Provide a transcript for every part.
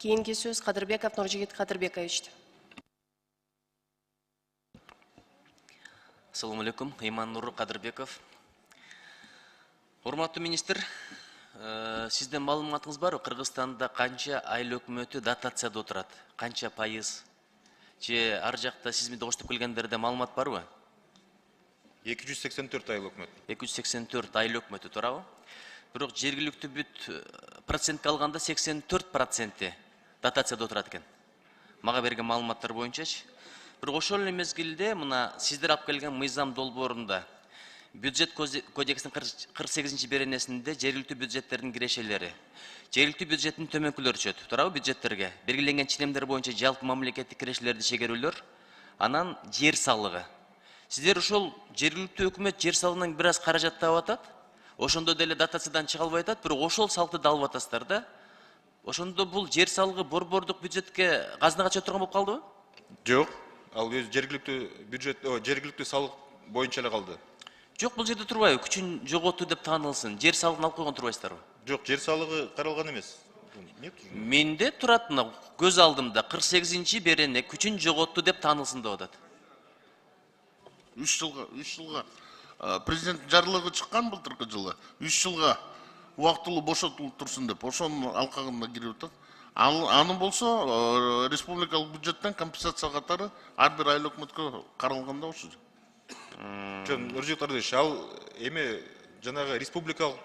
Кийинки сөз Кадырбеков Нуржигит Кадырбековичте. Assalamu alaikum, Иман Нуру Кадырбеков. Урматтуу министр, сизден маалыматыңыз бар, Кыргызстанда канча айыл өкмөтү дотацияда отурат? Канча пайыз? Же ар жакта сиз менен коштоп келгендерде маалымат барбы? 284 айыл өкмөт. 284 айыл өкмөтү, туурабы? Бирок жергиликтүү бүт процентке алганда 84% дотацияда отурат экен. Мага берген маалыматтар боюнчачы. Бирок ошол эле мезгилде мына сиздер алып келген мыйзам долбоорунда бюджет кодексинин 48-беренесинде жергиликтүү бюджеттердин кирешелери, жергиликтүү бюджеттин төмөнкүлөрү түшөт, туурабы бюджеттерге белгиленген ченемдер боюнча жалпы мамлекеттик кирешелерди чегерүүлөр, анан жер салыгы. Сиздер ошол жергиликтүү өкмөт жер салыгынан бир аз каражат таап атат, ошондо деле дотациядан чыга албай атат, бирок ошол салыкты да алып атасыздар да. Ошондо бул жер салыгы борбордук бюджетке казынага чыга турган болуп калдыбы? Жок, ал өз жергиликтүү бюджет, жергиликтүү салык боюнча эле калды. Жок, бул жерде турбайбы? Күчүн жоготту деп таанылсын. Жер салыгын алып койгон турбайсыздарбы? Жок, жер салыгы каралган эмес. Менде турат мына көз алдымда 48-берене күчүн жоготту деп таанылсын деп атат. 3 жылга президент жарлыгы чыккан былтыркы жылы. 3 жылга убактылуу бошотулуп турсун деп, ошонун алкагында кирип атат. Аны болсо республикалык бюджеттен компенсация катары ар бир айыл өкмөткө каралганда ошо. Нуржигит Кадырбекович, ал эме жанагы республикалык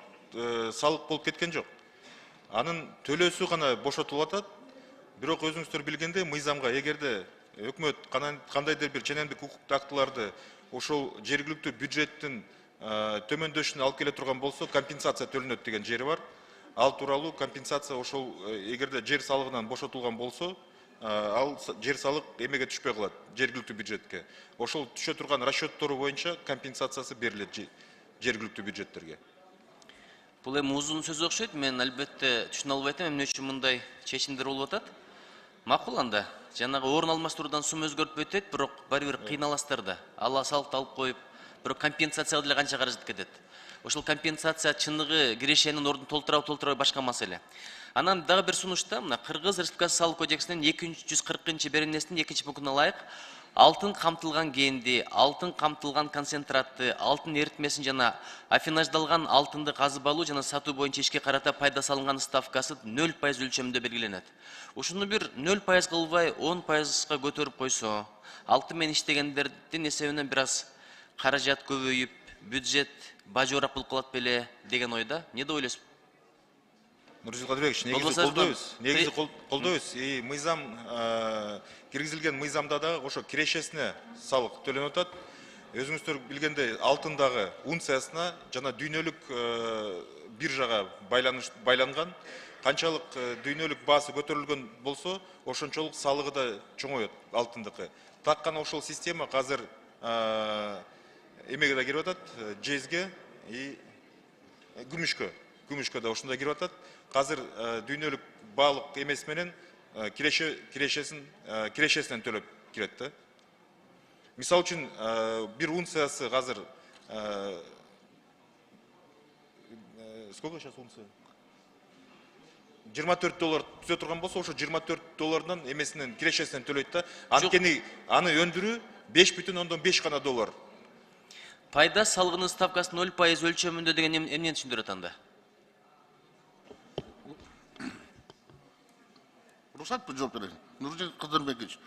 салык болуп кеткен жок. Анын төлөөсү гана бошотулуп атат. Бирок өзүңүздөр билгендей, мыйзамга эгерде өкмөт кандайдыр бир ченемдик укуктуу актыларды ошол жергиликтүү бюджеттин төмөндөшүнө алып келе турган болсо, компенсация төлөнөт деген жери бар. Ал тууралуу компенсация ошол эгерде жер салыгынан бошотулган болсо, ал жер салык эмеге түшпөй калат, жергиликтүү бюджетке. Ошол түшө турган расчеттору боюнча компенсациясы берилет жергиликтүү бюджеттерге. Бул эми узун сөз окшойт, мен албетте түшүнө албай атам, эмне үчүн мындай чечимдер болуп атат. Макул анда, жанагы орун алмаштыруудан сум өзгөртпөйт дейт, бирок баары бир кыйналасыздар да. Ала салыкты алып коюп, бирок компенсацияга деле канча каражат кетет. Ошол компенсация чыныгы кирешенин ордун толтурабы башка маселе. Анан дагы бир сунушта мына Кыргыз Республикасы салык кодексинин 240-беренесинин 2 пунктуна ылайык алтын камтылган кенди, алтын камтылган концентратты, алтын эритмесин жана афинаждалган алтынды казып алуу жана сатуу боюнча ишке карата пайда салынган ставкасы 0% өлчөмүндө белгиленет. Ушуну бир 0% кылбай 10%га көтөрүп койсо, алтын менен иштегендердин эсебинен бир аз каражат көбөйүп, бюджет бажоораак болуп калат беле деген ойда. Эмне деп ойлойсуз? Нуржигит Кадырбекович, негизи колдойбуз. Мыйзам киргизилген мыйзамда да ошо кирешесине салык төлөнүп атат. Өзүңүздөр билгендей, алтындагы унциясына жана дүйнөлүк биржага байланган. Канчалык дүйнөлүк баасы көтөрүлгөн болсо, ошончолук салыгы да чоңойот алтындыкы. Так кана ошол система азыр эмеге да кирип атат, жезге и күмүшкө да ошондой кирип атат. Азыр дүйнөлүк баалык эмес менен кирешесинен төлөп кирет да. Мисалы үчүн бир унциясы азыр сколько сейчас унция? 24 доллар түзө турган болсо, ошо 24 доллардан эмесинен кирешесинен төлөйт да. Анткени аны өндүрүү 5,5 гана доллар. Пайда салыгынын ставкасы 0% өлчөмүндө деген эмнени түшүндүрөт анда? Рұқсат бір жооп берейин. Нуржигит Кадырбекович,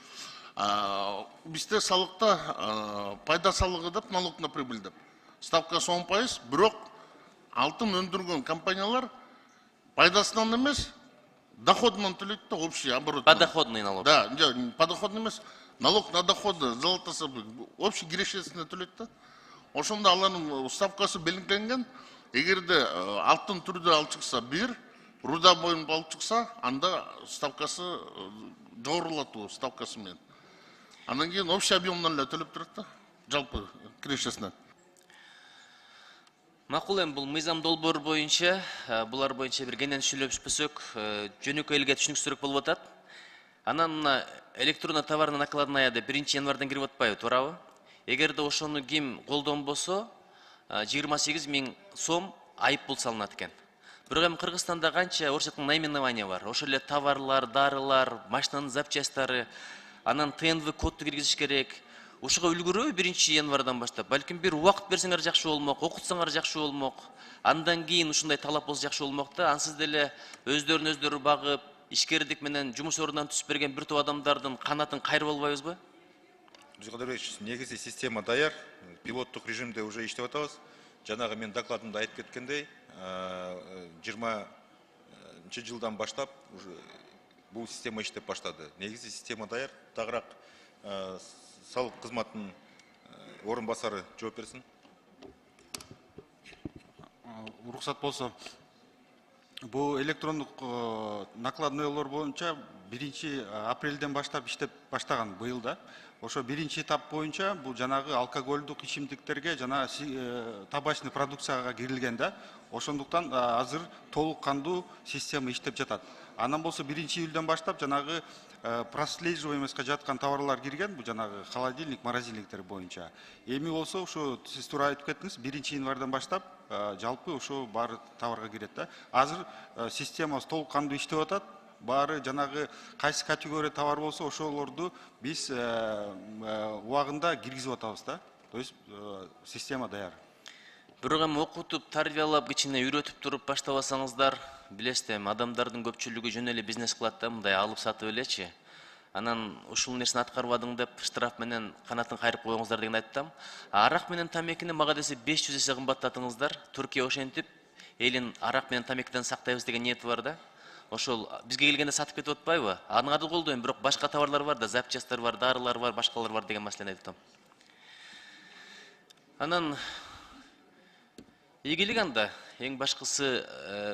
бизде салыкта пайда салыгы деп, налог на прибыль деп. Ставкасы 10%, бирок алтын өндүргөн компаниялар пайдасынан эмес, доходунан төлөйт да, общий оборот. Подоходный налог. Да, подоходный эмес, налог на доходы, золотосы, общий кирешесине төлөйт да. Ошондо алардын ставкасы белгиленген. Эгерде алтын түрдө алып чыкса 1, руда боюнча алып чыкса, анда ставкасы жогорулатуу ставкасы менен. Андан кийин общий объемдон эле төлөп турат да, жалпы кирешесинен. Макул, эми бул мыйзам долбоор боюнча, булар боюнча бир кенен сүйлөшпөсөк, жөнөкөй элге түшүнүксүзүрөөк болуп атат. Анан мына электронный товарный накладная деп 1-январдан кирип атпайбы, туурабы? Эгерде ошону ким колдонбосо, 28 000 сом айып пул салынат экен. Бирок эми Кыргызстанда канча орусча айтканда наименование бар. Ошол эле товарлар, дарылар, машинанын запчасттары, анан ТНВ кодду киргизиш керек. Ушуга үлгүрөбү 1-январдан баштап? Балким бир убакыт берсеңер жакшы болмок, окутсаңар жакшы болмок. Андан кийин ушундай талап болсо жакшы болмок да. Ансыз деле өздөрүнү багып, ишкердик менен жумуш ордунан түсүп берген бир топ адамдардын канатын кайрып албайбызбы? Рузик Кадырбекович, негизи система даяр, пилоттук режимде уже иштеп атабыз. Жанагы мен докладымда айтып кеткендей, 20 жылдан баштап уже бул система иштеп баштады. Негизи система даяр, тагыраак салык кызматынын орун басары жооп берсин. Уруксат болсо, бул электрондук накладноолор боюнча 1-апрелден баштап иштеп баштаган быйыл да. Ошо 1-этап боюнча бул жанагы алкоголдук ичимдиктерге жана табачный продукцияга кирилген да. Ошондуктан азыр толук кандуу система иштеп жатат. Анан болсо 1-июльден баштап жанагы прослеживаемостька жаткан товарлар кирген, бул жанагы холодильник, морозильниктер боюнча. Эми болсо ушу сиз туура айтып кеттиңиз, 1-январдан баштап жалпы ушу баары товарга кирет да. Азыр системабыз толук кандуу иштеп атат. Баары жанагы кайсы категория товар болсо ошолорду биз убагында киргизип атабыз да. То есть система даяр. Бирок эми окутуп, тарбиялап, кичине үйрөтүп туруп баштабасаңыздар, билесиз эми адамдардын көпчүлүгү жөн эле бизнес кылат да, мындай алып сатып элечи. Анан ушул нерсени аткарбадың деп штраф менен канатын кайрып коюңуздар деген айтсам, арак менен тамекини мага десе 500 эсе кымбаттатыңыздар. Түркия ошентип, элин арак менен тамекиден сактайбыз деген ниети бар да. Ошол бизге келгенде сатып кетип атпайбы? Аны да колдойм, бирок башка товарлар бар да, запчасттар бар, дарылар бар, башкалар бар деген маселени айтып атам. Анан ийгилик анда эң башкысы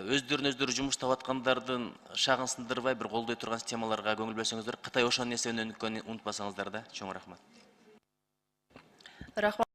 өздөрү жумуш таап аткандардын шагын сындырбай бир колдой турган системаларга көңүл бөлсөңүздөр. Кытай ошонун эсебинен өнүккөнүн унутпасаңыздар да. Чоң рахмат. Рахмат.